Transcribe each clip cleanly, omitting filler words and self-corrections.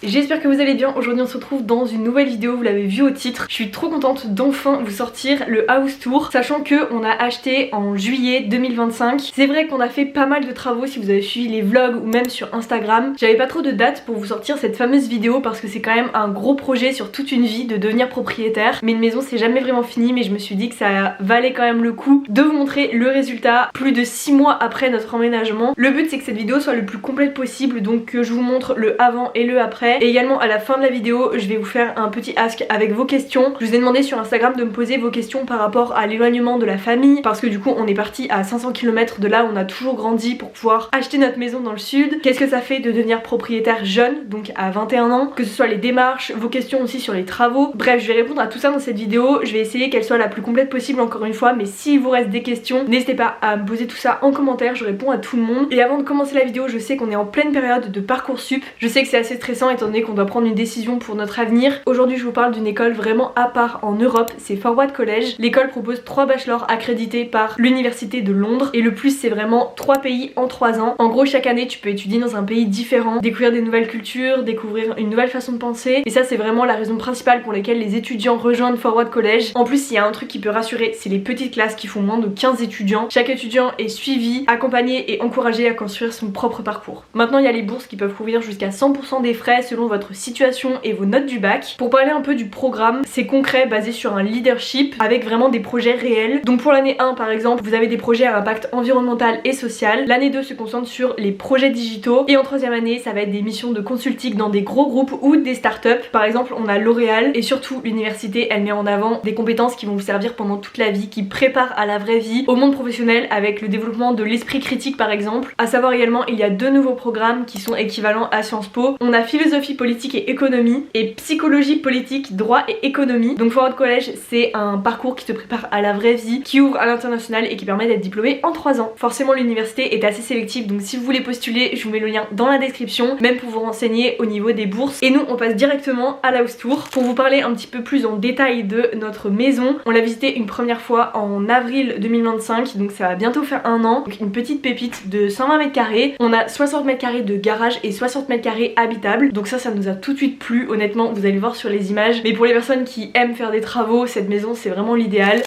J'espère que vous allez bien. Aujourd'hui on se retrouve dans une nouvelle vidéo, vous l'avez vu au titre. Je suis trop contente d'enfin vous sortir le house tour, sachant que on a acheté en juillet 2025. C'est vrai qu'on a fait pas mal de travaux si vous avez suivi les vlogs ou même sur Instagram. J'avais pas trop de date pour vous sortir cette fameuse vidéo parce que c'est quand même un gros projet sur toute une vie de devenir propriétaire. Mais une maison c'est jamais vraiment fini, mais je me suis dit que ça valait quand même le coup de vous montrer le résultat plus de 6 mois après notre emménagement. Le but c'est que cette vidéo soit le plus complète possible, donc que je vous montre le avant et le après. Et également à la fin de la vidéo je vais vous faire un petit ask avec vos questions. Je vous ai demandé sur Instagram de me poser vos questions par rapport à l'éloignement de la famille, parce que du coup on est parti à 500 km de là où on a toujours grandi pour pouvoir acheter notre maison dans le sud. Qu'est-ce que ça fait de devenir propriétaire jeune, donc à 21 ans, que ce soit les démarches, vos questions aussi sur les travaux. Bref, je vais répondre à tout ça dans cette vidéo. Je vais essayer qu'elle soit la plus complète possible encore une fois, mais s'il vous reste des questions, n'hésitez pas à me poser tout ça en commentaire, je réponds à tout le monde. Et avant de commencer la vidéo, je sais qu'on est en pleine période de Parcoursup. Je sais que c'est assez stressant étant donné qu'on doit prendre une décision pour notre avenir. Aujourd'hui je vous parle d'une école vraiment à part en Europe, c'est Forward College. L'école propose 3 bachelors accrédités par l'université de Londres et le plus c'est vraiment 3 pays en 3 ans. En gros chaque année tu peux étudier dans un pays différent, découvrir des nouvelles cultures, découvrir une nouvelle façon de penser, et ça c'est vraiment la raison principale pour laquelle les étudiants rejoignent Forward College. En plus il y a un truc qui peut rassurer, c'est les petites classes qui font moins de 15 étudiants. Chaque étudiant est suivi, accompagné et encouragé à construire son propre parcours. Maintenant il y a les bourses qui peuvent couvrir jusqu'à 100% des frais selon votre situation et vos notes du bac. Pour parler un peu du programme, c'est concret, basé sur un leadership avec vraiment des projets réels. Donc pour l'année 1 par exemple, vous avez des projets à impact environnemental et social. L'année 2 se concentre sur les projets digitaux et en 3e année ça va être des missions de consulting dans des gros groupes ou des startups. Par exemple on a L'Oréal et surtout l'université elle met en avant des compétences qui vont vous servir pendant toute la vie, qui préparent à la vraie vie, au monde professionnel, avec le développement de l'esprit critique par exemple. À savoir également il y a 2 nouveaux programmes qui sont équivalents à Sciences Po. On a philosophie politique et économie et psychologie politique, droit et économie. Donc Forward College c'est un parcours qui te prépare à la vraie vie, qui ouvre à l'international et qui permet d'être diplômé en 3 ans. Forcément l'université est assez sélective, donc si vous voulez postuler je vous mets le lien dans la description, même pour vous renseigner au niveau des bourses. Et nous on passe directement à l'house tour. Pour vous parler un petit peu plus en détail de notre maison, on l'a visité une première fois en avril 2025, donc ça va bientôt faire 1 an. Donc une petite pépite de 120 mètres carrés. On a 60 mètres carrés de garage et 60 mètres carrés habitables, donc ça nous a tout de suite plu. Honnêtement vous allez le voir sur les images, mais pour les personnes qui aiment faire des travaux, cette maison c'est vraiment l'idéal.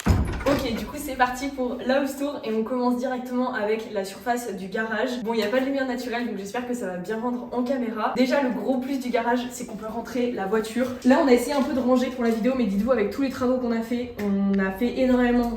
Ok, du coup c'est parti pour la house tour et on commence directement avec la surface du garage. Bon, il n'y a pas de lumière naturelle donc j'espère que ça va bien rendre en caméra. Déjà le gros plus du garage c'est qu'on peut rentrer la voiture. Là on a essayé un peu de ranger pour la vidéo, mais dites-vous avec tous les travaux qu'on a fait, on a fait énormément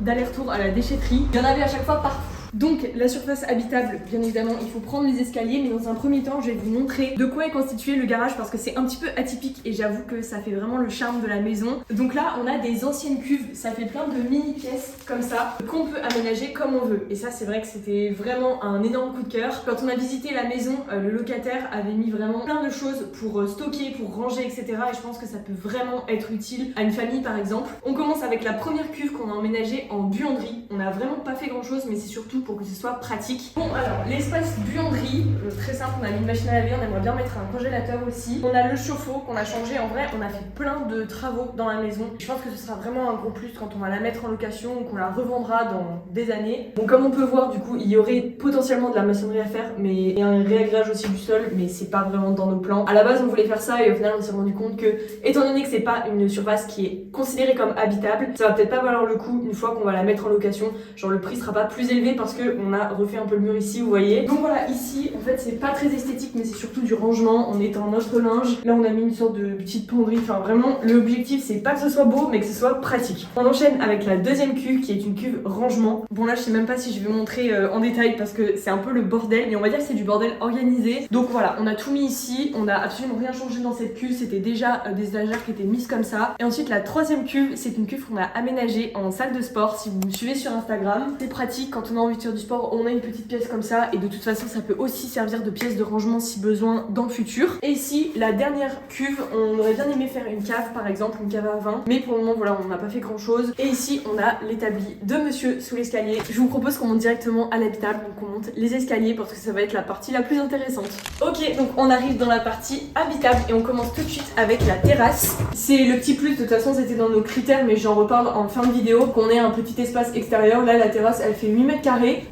d'aller-retour à la déchetterie. Il y en avait à chaque fois partout. Donc la surface habitable, bien évidemment il faut prendre les escaliers, mais dans un premier temps je vais vous montrer de quoi est constitué le garage parce que c'est un petit peu atypique et j'avoue que ça fait vraiment le charme de la maison. Donc là on a des anciennes cuves, ça fait plein de mini pièces comme ça qu'on peut aménager comme on veut, et ça c'est vrai que c'était vraiment un énorme coup de cœur. Quand on a visité la maison, le locataire avait mis vraiment plein de choses pour stocker, pour ranger, etc. et je pense que ça peut vraiment être utile à une famille par exemple. On commence avec la première cuve qu'on a emménagée en buanderie. On n'a vraiment pas fait grand chose, mais c'est surtout pour que ce soit pratique. Bon alors l'espace buanderie, très simple, on a mis une machine à laver, on aimerait bien mettre un congélateur aussi. On a le chauffe-eau qu'on a changé, en vrai on a fait plein de travaux dans la maison. Je pense que ce sera vraiment un gros plus quand on va la mettre en location ou qu'on la revendra dans des années. Bon comme on peut voir du coup il y aurait potentiellement de la maçonnerie à faire, mais et un réagrage aussi du sol, mais c'est pas vraiment dans nos plans. À la base on voulait faire ça et au final on s'est rendu compte que étant donné que c'est pas une surface qui est considérée comme habitable, ça va peut-être pas valoir le coup une fois qu'on va la mettre en location. Genre le prix sera pas plus élevé parce que on a refait un peu le mur ici, vous voyez. Donc voilà, ici en fait c'est pas très esthétique mais c'est surtout du rangement. On étend notre linge, là on a mis une sorte de petite penderie. Enfin vraiment l'objectif c'est pas que ce soit beau mais que ce soit pratique. On enchaîne avec la deuxième cuve qui est une cuve rangement. Bon là je sais même pas si je vais montrer en détail parce que c'est un peu le bordel, mais on va dire que c'est du bordel organisé. Donc voilà, on a tout mis ici, on a absolument rien changé dans cette cuve, c'était déjà des étagères qui étaient mises comme ça. Et ensuite la troisième cuve c'est une cuve qu'on a aménagée en salle de sport. Si vous me suivez sur Instagram, c'est pratique quand on a envie vestiaire du sport, on a une petite pièce comme ça et de toute façon ça peut aussi servir de pièce de rangement si besoin dans le futur. Et ici, la dernière cuve, on aurait bien aimé faire une cave par exemple, une cave à vin, mais pour le moment voilà, on n'a pas fait grand chose. Et ici, on a l'établi de monsieur sous l'escalier. Je vous propose qu'on monte directement à l'habitable, donc on monte les escaliers parce que ça va être la partie la plus intéressante. Ok, donc on arrive dans la partie habitable et on commence tout de suite avec la terrasse. C'est le petit plus, de toute façon c'était dans nos critères, mais j'en reparle en fin de vidéo, qu'on ait un petit espace extérieur. Là la terrasse elle fait 8 mètres carrés.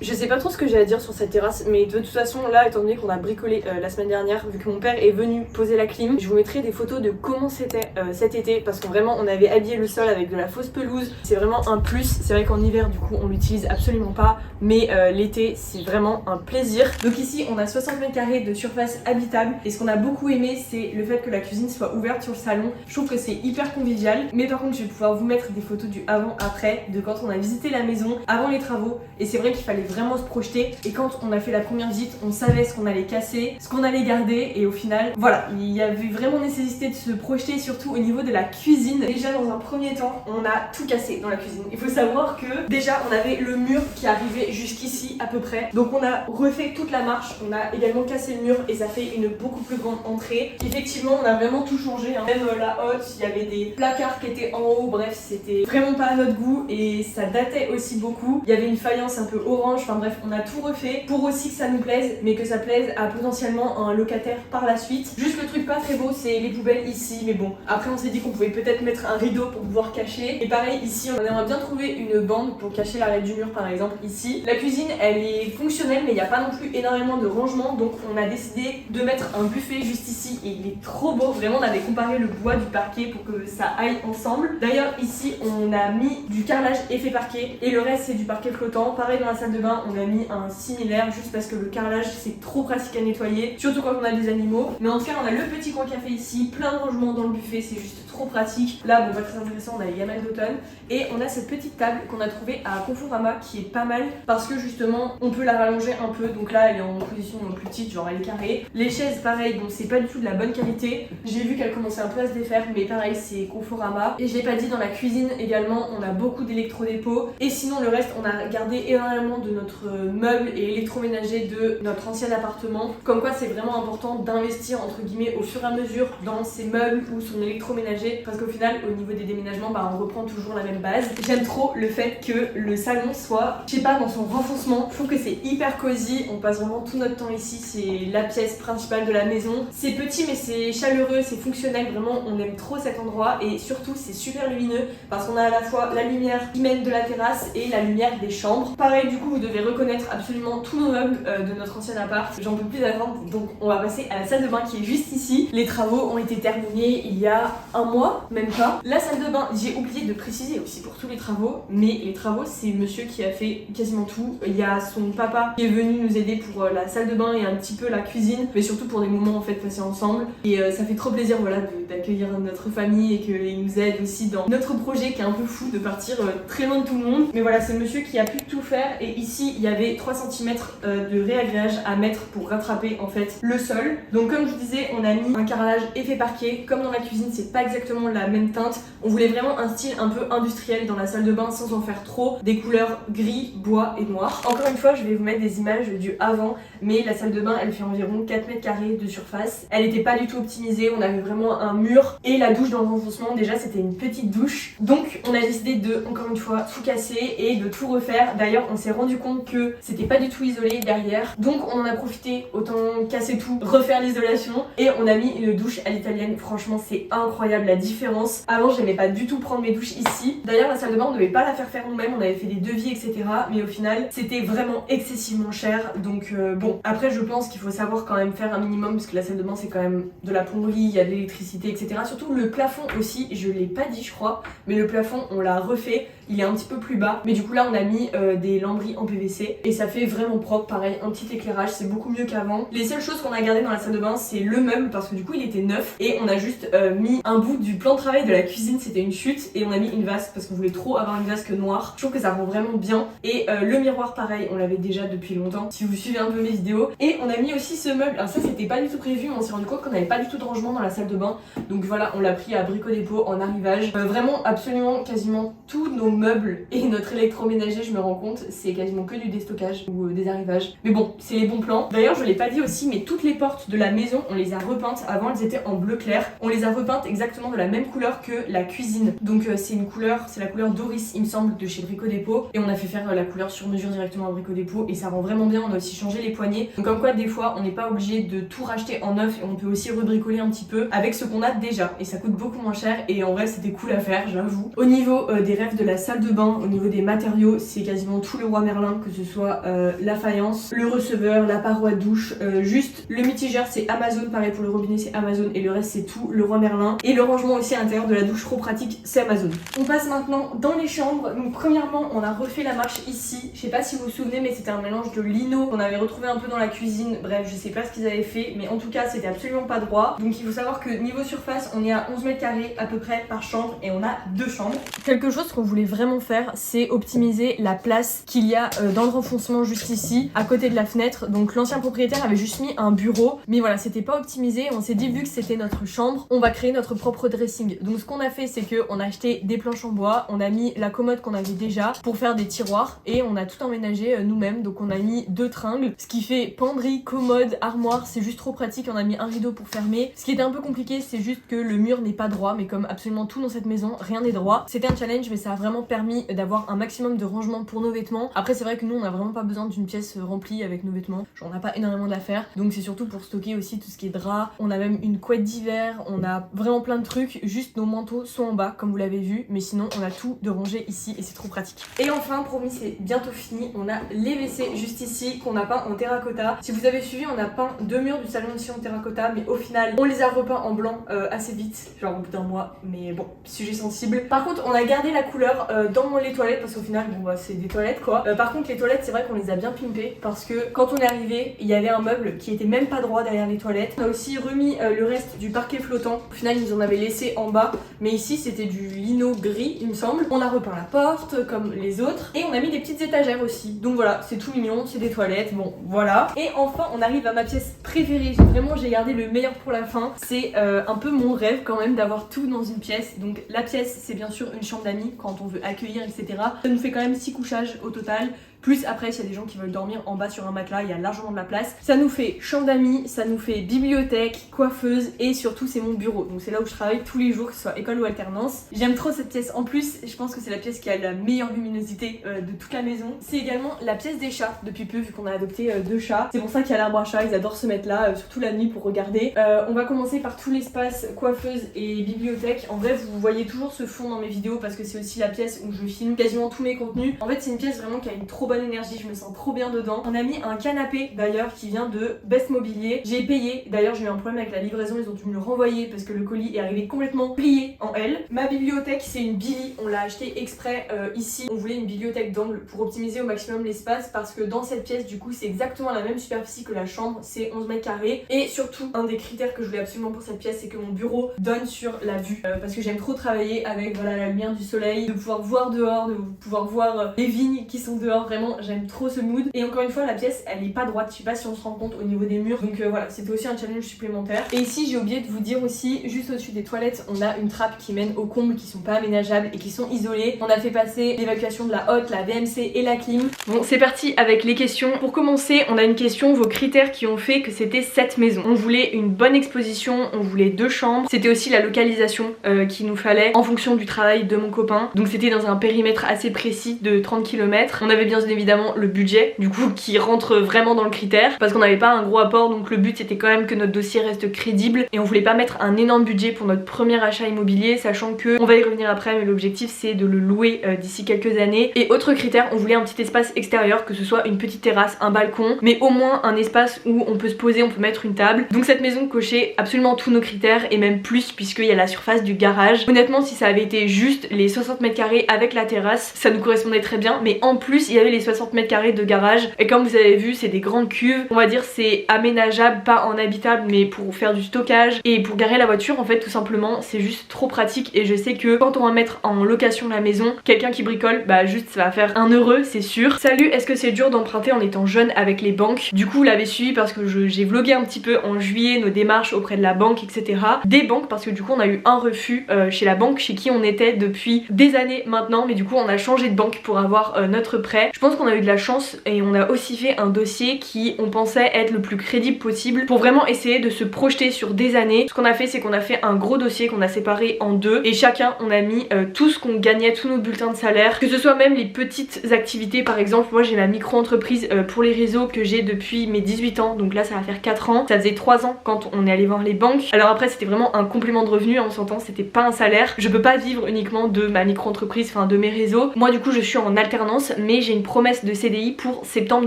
Je sais pas trop ce que j'ai à dire sur cette terrasse, mais de toute façon là, étant donné qu'on a bricolé la semaine dernière, vu que mon père est venu poser la clim, je vous mettrai des photos de comment c'était cet été, parce que vraiment on avait habillé le sol avec de la fausse pelouse. C'est vraiment un plus. C'est vrai qu'en hiver du coup on l'utilise absolument pas, mais l'été c'est vraiment un plaisir. Donc ici on a 60 mètres carrés de surface habitable, et ce qu'on a beaucoup aimé c'est le fait que la cuisine soit ouverte sur le salon. Je trouve que c'est hyper convivial, mais par contre je vais pouvoir vous mettre des photos du avant-après, de quand on a visité la maison, avant les travaux, et c'est vrai qu'il fallait vraiment se projeter, et quand on a fait la première visite on savait ce qu'on allait casser, ce qu'on allait garder, et au final voilà, il y avait vraiment nécessité de se projeter, surtout au niveau de la cuisine. Déjà dans un premier temps on a tout cassé dans la cuisine. Il faut savoir que déjà on avait le mur qui arrivait jusqu'ici à peu près, donc on a refait toute la marche, on a également cassé le mur et ça fait une beaucoup plus grande entrée. Effectivement on a vraiment tout changé, hein. Même la hotte, il y avait des placards qui étaient en haut, bref c'était vraiment pas à notre goût et ça datait aussi beaucoup. Il y avait une faïence un peu orange, enfin bref on a tout refait pour aussi que ça nous plaise, mais que ça plaise à potentiellement un locataire par la suite. Juste le truc pas très beau c'est les poubelles ici, mais bon après on s'est dit qu'on pouvait peut-être mettre un rideau pour pouvoir cacher. Et pareil ici on aimerait bien trouver une bande pour cacher l'arrêt du mur par exemple ici. La cuisine elle est fonctionnelle mais il n'y a pas non plus énormément de rangement, donc on a décidé de mettre un buffet juste ici et il est trop beau. Vraiment on avait comparé le bois du parquet pour que ça aille ensemble. D'ailleurs ici on a mis du carrelage effet parquet et le reste c'est du parquet flottant. Pareil dans la salle de bain on a mis un similaire juste parce que le carrelage c'est trop pratique à nettoyer, surtout quand on a des animaux. Mais en tout cas on a le petit coin café ici, plein de rangements dans le buffet, c'est juste trop pratique. Là bon pas très intéressant, on a les gamelles d'automne et on a cette petite table qu'on a trouvée à Conforama qui est pas mal parce que justement on peut la rallonger un peu, donc là elle est en position plus petite, genre elle est carrée. Les chaises pareil, bon c'est pas du tout de la bonne qualité, j'ai vu qu'elle commençait un peu à se défaire mais pareil c'est Conforama. Et je l'ai pas dit, dans la cuisine également on a beaucoup d'électrodépôts et sinon le reste on a gardé énormément de notre meubles et électroménager de notre ancien appartement. Comme quoi c'est vraiment important d'investir entre guillemets au fur et à mesure dans ses meubles ou son électroménager, parce qu'au final au niveau des déménagements bah on reprend toujours la même base. J'aime trop le fait que le salon soit, je sais pas, dans son renfoncement. Je trouve que c'est hyper cosy, on passe vraiment tout notre temps ici, c'est la pièce principale de la maison. C'est petit mais c'est chaleureux, c'est fonctionnel, vraiment on aime trop cet endroit et surtout c'est super lumineux parce qu'on a à la fois la lumière qui mène de la terrasse et la lumière des chambres. Pareil du coup vous devez reconnaître absolument tous nos meubles de notre ancien appart. J'en peux plus d'attendre, donc on va passer à la salle de bain qui est juste ici. Les travaux ont été terminés il y a un mois, même pas. La salle de bain, j'ai oublié de préciser aussi pour tous les travaux, mais les travaux c'est monsieur qui a fait quasiment tout. Il y a son papa qui est venu nous aider pour la salle de bain et un petit peu la cuisine, mais surtout pour des moments en fait passés ensemble. Et ça fait trop plaisir voilà d'accueillir notre famille et qu'il nous aide aussi dans notre projet qui est un peu fou de partir très loin de tout le monde. Mais voilà, c'est monsieur qui a pu tout faire et ici il y avait 3 cm de réagrégage à mettre pour rattraper en fait le sol. Donc comme je vous disais, on a mis un carrelage effet parquet. Comme dans la cuisine c'est pas exactement la même teinte, on voulait vraiment un style un peu industriel dans la salle de bain sans en faire trop, des couleurs gris, bois et noir. Encore une fois je vais vous mettre des images du avant, mais la salle de bain elle fait environ 4 mètres carrés de surface. Elle était pas du tout optimisée, on avait vraiment un mur et la douche dans le renfoncement, déjà c'était une petite douche. Donc on a décidé de, encore une fois, tout casser et de tout refaire. D'ailleurs on s'est rendu compte que c'était pas du tout isolé derrière, donc on en a profité, autant casser tout, refaire l'isolation, et on a mis une douche à l'italienne. Franchement c'est incroyable la différence. Avant j'aimais pas du tout prendre mes douches ici. D'ailleurs la salle de bain on devait pas la faire nous-mêmes, on avait fait des devis etc, mais au final c'était vraiment excessivement cher. Donc bon, après je pense qu'il faut savoir quand même faire un minimum parce que la salle de bain c'est quand même de la plomberie, il y a de l'électricité etc. Surtout le plafond aussi, je l'ai pas dit je crois, mais le plafond on l'a refait, il est un petit peu plus bas, mais du coup là on a mis des lambris en PVC et ça fait vraiment propre. Pareil, un petit éclairage, c'est beaucoup mieux qu'avant. Les seules choses qu'on a gardées dans la salle de bain c'est le meuble parce que du coup il était neuf, et on a juste mis un bout du plan de travail de la cuisine, c'était une chute, et on a mis une vasque parce qu'on voulait trop avoir une vasque noire. Je trouve que ça rend vraiment bien. Et le miroir pareil, on l'avait déjà depuis longtemps si vous suivez un peu mes vidéos. Et on a mis aussi ce meuble, alors ça c'était pas du tout prévu, on s'est rendu compte qu'on avait pas du tout de rangement dans la salle de bain, donc voilà on l'a pris à Brico Dépôt en arrivage. Vraiment absolument quasiment tous nos meubles et notre électroménager, je me rends compte, c'est quasiment que du déstockage ou des arrivages. Mais bon, c'est les bons plans. D'ailleurs, je l'ai pas dit aussi, mais toutes les portes de la maison, on les a repeintes. Avant, elles étaient en bleu clair. On les a repeintes exactement de la même couleur que la cuisine. Donc c'est une couleur, c'est la couleur Doris, il me semble, de chez Brico Dépôt. Et on a fait faire la couleur sur mesure directement à Brico Dépôt et ça rend vraiment bien. On a aussi changé les poignées. Donc comme quoi, des fois, on n'est pas obligé de tout racheter en neuf et on peut aussi rebricoler un petit peu avec ce qu'on a déjà. Et ça coûte beaucoup moins cher et en vrai, c'était cool à faire, j'avoue. Au niveau des rêves de la salle de bain, au niveau des matériaux, c'est quasiment tout le roi Merlin, que ce soit la faïence, le receveur, la paroi de douche, juste le mitigeur c'est Amazon, pareil pour le robinet c'est Amazon et le reste c'est tout le roi Merlin. Et le rangement aussi à l'intérieur de la douche trop pratique c'est Amazon. On passe maintenant dans les chambres. Donc premièrement on a refait la marche ici, je sais pas si vous vous souvenez mais c'était un mélange de lino qu'on avait retrouvé un peu dans la cuisine, bref je sais pas ce qu'ils avaient fait mais en tout cas c'était absolument pas droit. Donc il faut savoir que niveau surface on est à 11 mètres carrés à peu près par chambre et on a 2 chambres. Quelque chose qu'on voulait vraiment faire c'est optimiser la place qu'il y a dans le renfoncement juste ici à côté de la fenêtre. Donc l'ancien propriétaire avait juste mis un bureau mais voilà c'était pas optimisé. On s'est dit vu que c'était notre chambre on va créer notre propre dressing. Donc ce qu'on a fait c'est que on a acheté des planches en bois, on a mis la commode qu'on avait déjà pour faire des tiroirs et on a tout emménagé nous-mêmes. Donc on a mis 2 tringles ce qui fait penderie, commode, armoire, c'est juste trop pratique. On a mis un rideau pour fermer. Ce qui était un peu compliqué c'est juste que le mur n'est pas droit mais comme absolument tout dans cette maison rien n'est droit. C'était un challenge mais ça a vraiment permis d'avoir un maximum de rangement pour nos vêtements. Après c'est vrai que nous on a vraiment pas besoin d'une pièce remplie avec nos vêtements, genre on n'a pas énormément d'affaires donc c'est surtout pour stocker aussi tout ce qui est drap. On a même une couette d'hiver, on a vraiment plein de trucs, juste nos manteaux sont en bas comme vous l'avez vu mais sinon on a tout de rangé ici et c'est trop pratique. Et enfin promis c'est bientôt fini, on a les WC juste ici qu'on a peint en terracotta. Si vous avez suivi on a peint 2 murs du salon ici en terracotta mais au final on les a repeints en blanc assez vite, genre au bout d'un mois mais bon sujet sensible. Par contre on a gardé la couleur dans les toilettes parce qu'au final bon bah c'est des toilettes quoi. Par contre les toilettes c'est vrai qu'on les a bien pimpées parce que quand on est arrivé il y avait un meuble qui était même pas droit derrière les toilettes. On a aussi remis le reste du parquet flottant. Au final ils en avaient laissé en bas mais ici c'était du lino gris il me semble. On a repeint la porte comme les autres et on a mis des petites étagères aussi. Donc voilà c'est tout mignon, c'est des toilettes, bon voilà. Et enfin on arrive à ma pièce préférée. Vraiment j'ai gardé le meilleur pour la fin. C'est un peu mon rêve quand même d'avoir tout dans une pièce. Donc la pièce c'est bien sûr une chambre d'amis quand on veut accueillir etc. Ça nous fait quand même 6 couchages au total. Plus après s'il y a des gens qui veulent dormir en bas sur un matelas, il y a largement de la place. Ça nous fait chambre d'amis, ça nous fait bibliothèque, coiffeuse et surtout c'est mon bureau. Donc c'est là où je travaille tous les jours, que ce soit école ou alternance. J'aime trop cette pièce. En plus je pense que c'est la pièce qui a la meilleure luminosité de toute la maison. C'est également la pièce des chats depuis peu vu qu'on a adopté 2 chats. C'est pour ça qu'il y a l'arbre à chat, ils adorent se mettre là, surtout la nuit pour regarder. On va commencer par tout l'espace coiffeuse et bibliothèque. En vrai vous voyez toujours ce fond dans mes vidéos parce que c'est aussi la pièce où je filme quasiment tous mes contenus. En fait c'est une pièce vraiment qui a une trop bonne énergie, je me sens trop bien dedans. On a mis un canapé d'ailleurs qui vient de Best Mobilier. J'ai payé, d'ailleurs j'ai eu un problème avec la livraison, ils ont dû me le renvoyer parce que le colis est arrivé complètement plié en L. Ma bibliothèque c'est une Billy, on l'a acheté exprès ici. On voulait une bibliothèque d'angle pour optimiser au maximum l'espace parce que dans cette pièce du coup c'est exactement la même superficie que la chambre, c'est 11 mètres carrés. Et surtout un des critères que je voulais absolument pour cette pièce c'est que mon bureau donne sur la vue parce que j'aime trop travailler avec voilà la lumière du soleil, de pouvoir voir dehors, de pouvoir voir les vignes qui sont dehors. Vraiment j'aime trop ce mood. Et encore une fois la pièce elle est pas droite, je sais pas si on se rend compte au niveau des murs. Donc voilà c'était aussi un challenge supplémentaire. Et ici j'ai oublié de vous dire aussi, juste au-dessus des toilettes on a une trappe qui mène aux combles qui sont pas aménageables et qui sont isolées. On a fait passer l'évacuation de la hotte, la VMC et la clim. Bon c'est parti avec les questions. Pour commencer on a une question, vos critères qui ont fait que c'était cette maison. On voulait une bonne exposition, on voulait 2 chambres. C'était aussi la localisation qu'il nous fallait en fonction du travail de mon copain. Donc c'était dans un périmètre assez précis de 30 km. On avait bien évidemment le budget du coup qui rentre vraiment dans le critère parce qu'on n'avait pas un gros apport donc le but c'était quand même que notre dossier reste crédible et on voulait pas mettre un énorme budget pour notre premier achat immobilier sachant que on va y revenir après mais l'objectif c'est de le louer d'ici quelques années. Et autre critère, on voulait un petit espace extérieur, que ce soit une petite terrasse, un balcon mais au moins un espace où on peut se poser, on peut mettre une table. Donc cette maison cochait absolument tous nos critères et même plus puisqu'il y a la surface du garage. Honnêtement si ça avait été juste les 60 mètres carrés avec la terrasse ça nous correspondait très bien mais en plus il y avait les 60 mètres carrés de garage. Et comme vous avez vu, c'est des grandes cuves. On va dire c'est aménageable, pas en habitable, mais pour faire du stockage et pour garer la voiture en fait tout simplement. C'est juste trop pratique et je sais que quand on va mettre en location la maison, quelqu'un qui bricole, bah juste ça va faire un heureux, c'est sûr. Salut, est-ce que c'est dur d'emprunter en étant jeune avec les banques? Du coup vous l'avez suivi parce que j'ai vlogué un petit peu en juillet nos démarches auprès de la banque, etc. Des banques, parce que du coup on a eu un refus chez la banque chez qui on était depuis des années maintenant, mais du coup on a changé de banque pour avoir notre prêt. Je pense qu'on a eu de la chance et on a aussi fait un dossier qui on pensait être le plus crédible possible pour vraiment essayer de se projeter sur des années. Ce qu'on a fait, c'est qu'on a fait un gros dossier qu'on a séparé en deux et chacun on a mis tout ce qu'on gagnait, tous nos bulletins de salaire, que ce soit même les petites activités. Par exemple moi j'ai ma micro-entreprise pour les réseaux que j'ai depuis mes 18 ans, donc là ça va faire 4 ans. Ça faisait 3 ans quand on est allé voir les banques. Alors après c'était vraiment un complément de revenu, on s'entend, c'était pas un salaire. Je peux pas vivre uniquement de ma micro-entreprise, enfin de mes réseaux. Moi du coup je suis en alternance, mais j'ai une promesse de CDI pour septembre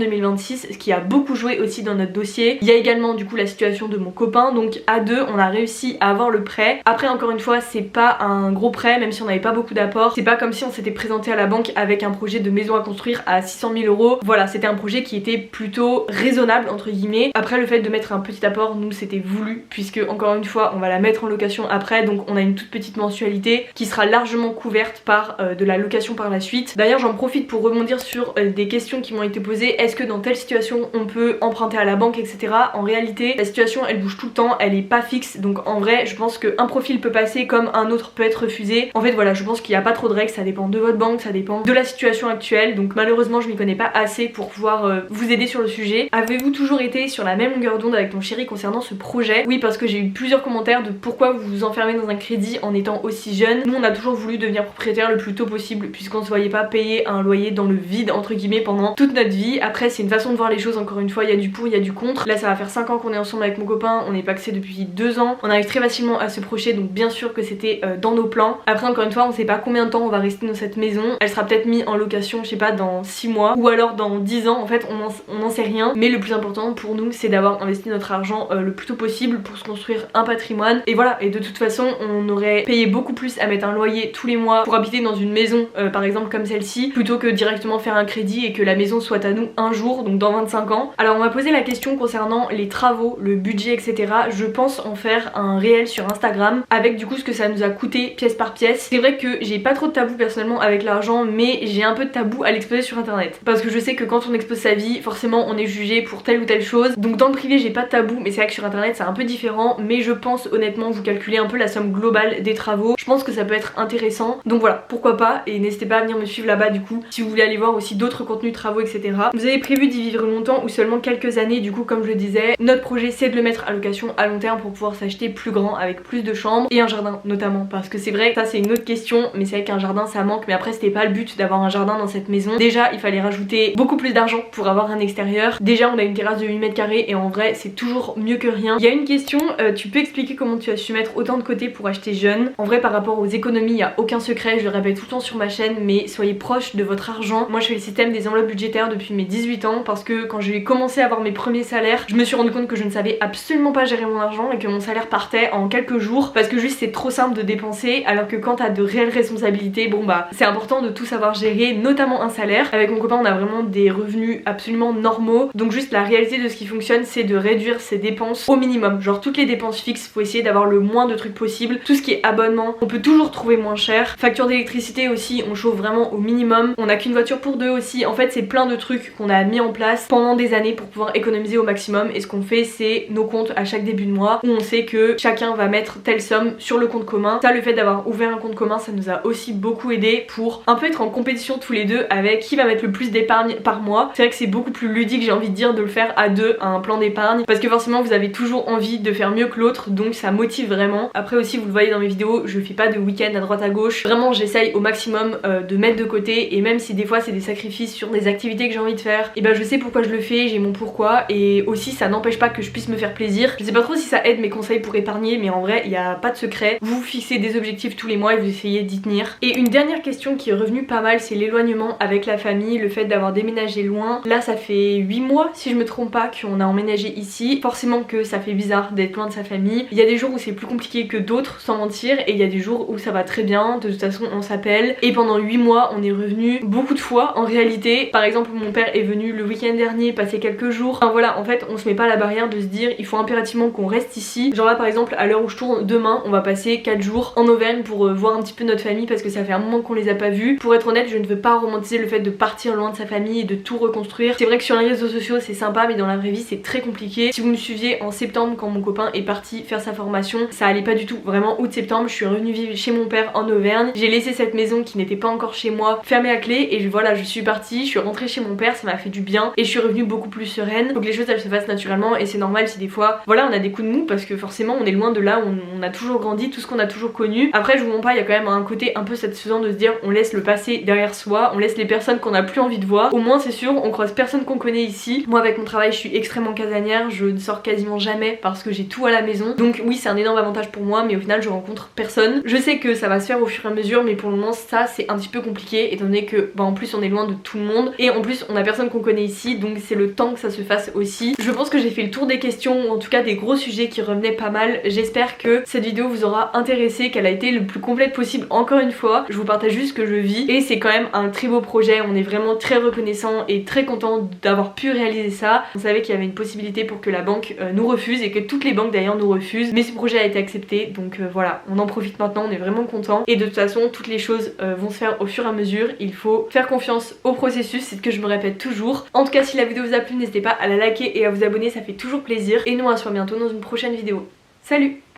2026, ce qui a beaucoup joué aussi dans notre dossier. Il y a également du coup la situation de mon copain, donc à deux on a réussi à avoir le prêt. Après encore une fois c'est pas un gros prêt, même si on n'avait pas beaucoup d'apports. C'est pas comme si on s'était présenté à la banque avec un projet de maison à construire à 600 000 euros. Voilà, c'était un projet qui était plutôt raisonnable entre guillemets. Après le fait de mettre un petit apport, nous c'était voulu, puisque encore une fois on va la mettre en location après, donc on a une toute petite mensualité qui sera largement couverte par de la location par la suite. D'ailleurs j'en profite pour rebondir sur des questions qui m'ont été posées. Est-ce que dans telle situation on peut emprunter à la banque, etc. En réalité la situation elle bouge tout le temps, elle est pas fixe, donc en vrai je pense qu'un profil peut passer comme un autre peut être refusé. En fait voilà, je pense qu'il n'y a pas trop de règles, ça dépend de votre banque, ça dépend de la situation actuelle, donc malheureusement je m'y connais pas assez pour pouvoir vous aider sur le sujet. Avez-vous toujours été sur la même longueur d'onde avec ton chéri concernant ce projet? Oui, parce que j'ai eu plusieurs commentaires de pourquoi vous vous enfermez dans un crédit en étant aussi jeune. Nous on a toujours voulu devenir propriétaire le plus tôt possible, puisqu'on se voyait pas payer un loyer dans le vide entre guillemets pendant toute notre vie. Après c'est une façon de voir les choses, encore une fois il y a du pour, il y a du contre. Là ça va faire 5 ans qu'on est ensemble avec mon copain, on est pacsé depuis 2 ans, on arrive très facilement à se projeter, donc bien sûr que c'était dans nos plans. Après encore une fois on sait pas combien de temps on va rester dans cette maison, elle sera peut-être mise en location je sais pas dans 6 mois ou alors dans 10 ans, en fait on n'en sait rien, mais le plus important pour nous c'est d'avoir investi notre argent le plus tôt possible pour se construire un patrimoine. Et voilà, et de toute façon on aurait payé beaucoup plus à mettre un loyer tous les mois pour habiter dans une maison par exemple comme celle-ci, plutôt que directement faire un crédit et que la maison soit à nous un jour, donc dans 25 ans. Alors on m'a posé la question concernant les travaux, le budget, etc. Je pense en faire un réel sur Instagram avec du coup ce que ça nous a coûté pièce par pièce. C'est vrai que j'ai pas trop de tabou personnellement avec l'argent, mais j'ai un peu de tabou à l'exposer sur internet, parce que je sais que quand on expose sa vie forcément on est jugé pour telle ou telle chose. Donc dans le privé j'ai pas de tabou, mais c'est vrai que sur internet c'est un peu différent. Mais je pense honnêtement, vous calculez un peu la somme globale des travaux, je pense que ça peut être intéressant. Donc voilà, pourquoi pas, et n'hésitez pas à venir me suivre là-bas du coup si vous voulez aller voir aussi d'autres contenus travaux, etc. Vous avez prévu d'y vivre longtemps ou seulement quelques années? Du coup comme je le disais, notre projet c'est de le mettre à location à long terme pour pouvoir s'acheter plus grand avec plus de chambres et un jardin notamment, parce que c'est vrai que ça c'est une autre question, mais c'est vrai qu'un jardin ça manque. Mais après c'était pas le but d'avoir un jardin dans cette maison. Déjà il fallait rajouter beaucoup plus d'argent pour avoir un extérieur. Déjà on a une terrasse de 8 mètres carrés et en vrai c'est toujours mieux que rien. Il y a une question, tu peux expliquer comment tu as su mettre autant de côté pour acheter jeune? En vrai par rapport aux économies il n'y a aucun secret, je le répète tout le temps sur ma chaîne, mais soyez proche de votre argent. Moi je fais le système des enveloppes budgétaires depuis mes 18 ans parce que quand j'ai commencé à avoir mes premiers salaires, je me suis rendu compte que je ne savais absolument pas gérer mon argent et que mon salaire partait en quelques jours parce que juste c'est trop simple de dépenser, alors que quand t'as de réelles responsabilités, bon bah c'est important de tout savoir gérer, notamment un salaire. Avec mon copain on a vraiment des revenus absolument normaux, donc juste la réalité de ce qui fonctionne c'est de réduire ses dépenses au minimum. Genre toutes les dépenses fixes, faut essayer d'avoir le moins de trucs possible. Tout ce qui est abonnement, on peut toujours trouver moins cher. Facture d'électricité aussi, on chauffe vraiment au minimum. On a qu'une voiture pour deux aussi. En fait c'est plein de trucs qu'on a mis en place pendant des années pour pouvoir économiser au maximum. Et ce qu'on fait c'est nos comptes à chaque début de mois où on sait que chacun va mettre telle somme sur le compte commun. Ça, le fait d'avoir ouvert un compte commun, ça nous a aussi beaucoup aidé pour un peu être en compétition tous les deux avec qui va mettre le plus d'épargne par mois. C'est vrai que c'est beaucoup plus ludique, j'ai envie de dire, de le faire à deux, à un plan d'épargne, parce que forcément vous avez toujours envie de faire mieux que l'autre, donc ça motive vraiment. Après aussi vous le voyez dans mes vidéos, je fais pas de week-end à droite à gauche, vraiment j'essaye au maximum de mettre de côté, et même si des fois c'est des sacrifices sur des activités que j'ai envie de faire, et ben je sais pourquoi je le fais, j'ai mon pourquoi, et aussi ça n'empêche pas que je puisse me faire plaisir. Je sais pas trop si ça aide mes conseils pour épargner, mais en vrai il y a pas de secret, vous fixez des objectifs tous les mois et vous essayez d'y tenir. Et une dernière question qui est revenue pas mal, c'est l'éloignement avec la famille, le fait d'avoir déménagé loin. Là ça fait 8 mois si je me trompe pas qu'on a emménagé ici, forcément que ça fait bizarre d'être loin de sa famille. Il y a des jours où c'est plus compliqué que d'autres sans mentir, et il y a des jours où ça va très bien, de toute façon on s'appelle. Et pendant 8 mois on est revenu beaucoup de fois en réalité. réalité. Par exemple mon père est venu le week-end dernier passer quelques jours. Enfin voilà, en fait on se met pas la barrière de se dire il faut impérativement qu'on reste ici. Genre là par exemple à l'heure où je tourne, demain on va passer 4 jours en Auvergne pour voir un petit peu notre famille parce que ça fait un moment qu'on les a pas vus. Pour être honnête, je ne veux pas romantiser le fait de partir loin de sa famille et de tout reconstruire. C'est vrai que sur les réseaux sociaux c'est sympa, mais dans la vraie vie c'est très compliqué. Si vous me suiviez en septembre quand mon copain est parti faire sa formation, ça allait pas du tout. Vraiment août-septembre, je suis revenue vivre chez mon père en Auvergne. J'ai laissé cette maison qui n'était pas encore chez moi fermée à clé et voilà, je suis partie, je suis rentrée chez mon père, ça m'a fait du bien et je suis revenue beaucoup plus sereine. Donc les choses elles se fassent naturellement et c'est normal si des fois voilà on a des coups de mou parce que forcément on est loin de là où on a toujours grandi, tout ce qu'on a toujours connu. Après je vous mens pas, il y a quand même un côté un peu satisfaisant de se dire on laisse le passé derrière soi, on laisse les personnes qu'on a plus envie de voir. Au moins c'est sûr, on croise personne qu'on connaît ici. Moi avec mon travail je suis extrêmement casanière, je ne sors quasiment jamais parce que j'ai tout à la maison. Donc oui c'est un énorme avantage pour moi, mais au final je rencontre personne. Je sais que ça va se faire au fur et à mesure, mais pour le moment ça c'est un petit peu compliqué étant donné que en plus on est loin de tout le monde et en plus on a personne qu'on connaît ici, donc c'est le temps que ça se fasse aussi. Je pense que j'ai fait le tour des questions, ou en tout cas des gros sujets qui revenaient pas mal. J'espère que cette vidéo vous aura intéressé, qu'elle a été le plus complète possible. Encore une fois, je vous partage juste ce que je vis et c'est quand même un très beau projet. On est vraiment très reconnaissant et très content d'avoir pu réaliser ça. On savait qu'il y avait une possibilité pour que la banque nous refuse et que toutes les banques d'ailleurs nous refusent, mais ce projet a été accepté, donc voilà, on en profite maintenant, on est vraiment content et de toute façon toutes les choses vont se faire au fur et à mesure. Il faut faire confiance au processus, c'est ce que je me répète toujours. En tout cas si la vidéo vous a plu, n'hésitez pas à la liker et à vous abonner, ça fait toujours plaisir et nous on se voit bientôt dans une prochaine vidéo. Salut!